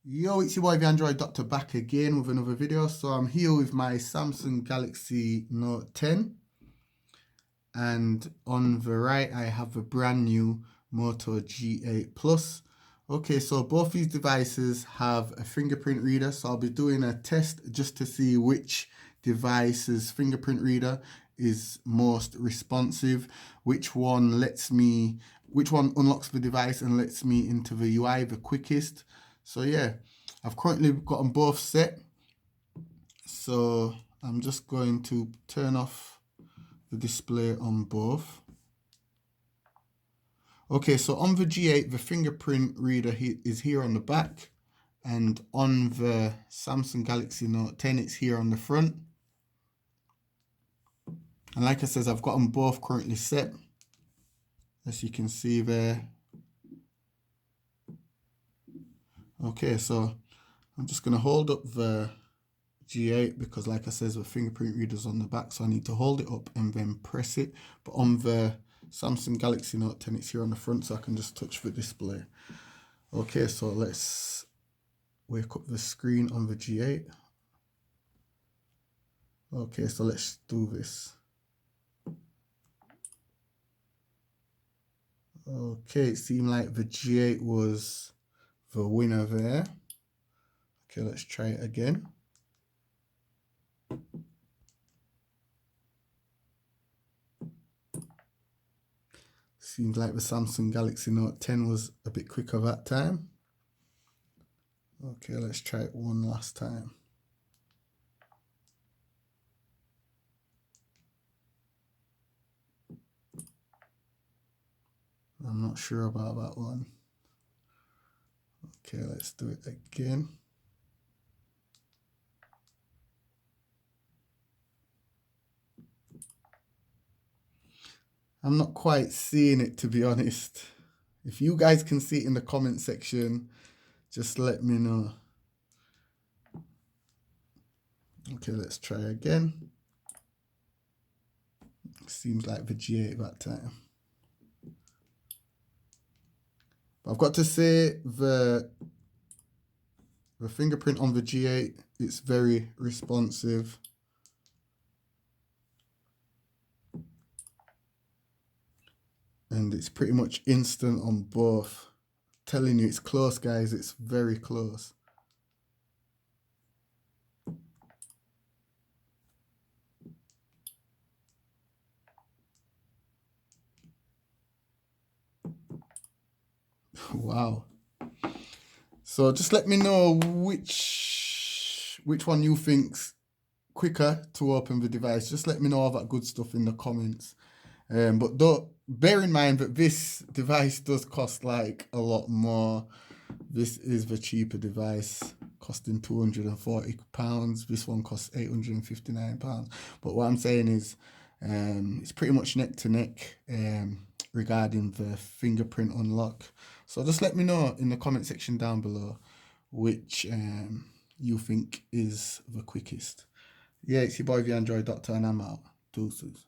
Yo, it's your boy the Android Doctor back again with another video. So I'm here with my Samsung Galaxy Note 10, and on the right I have a brand new Moto G8 Plus. Okay, so both these devices have a fingerprint reader, so I'll be doing a test just to see which device's fingerprint reader is most responsive, which one unlocks the device and lets me into the UI the quickest. So yeah, I've currently got them both set. So I'm just going to turn off the display on both. Okay, so on the G8, the fingerprint reader is here on the back, and on the Samsung Galaxy Note 10, it's here on the front. And like I said, I've got them both currently set, as you can see there. Okay, so I'm just going to hold up the G8 because, like I said, the fingerprint reader's on the back, so I need to hold it up and then press it. But on the Samsung Galaxy Note 10, it's here on the front, so I can just touch the display. Okay, so let's wake up the screen on the G8. Okay, so let's do this. Okay, it seemed like the G8 was the winner there. Okay, let's try it again. Seems like the Samsung Galaxy Note 10 was a bit quicker that time. Okay, let's try it one last time. I'm not sure about that one. Okay, let's do it again. I'm not quite seeing it, to be honest. If you guys can see it in the comment section, just let me know. Okay, let's try again. Seems like the G8 that time. But I've got to say the fingerprint on the G8, it's very responsive. And it's pretty much instant on both. I'm telling you, it's close, guys. It's very close. Wow. So just let me know which one you think's quicker to open the device. Just let me know all that good stuff in the comments. But don't bear in mind that this device does cost like a lot more. This is the cheaper device, costing £240. This one costs £859. But what I'm saying is, it's pretty much neck to neck regarding the fingerprint unlock. So just let me know in the comment section down below which you think is the quickest. Yeah, it's your boy the Android Doctor, and I'm out. Deuces.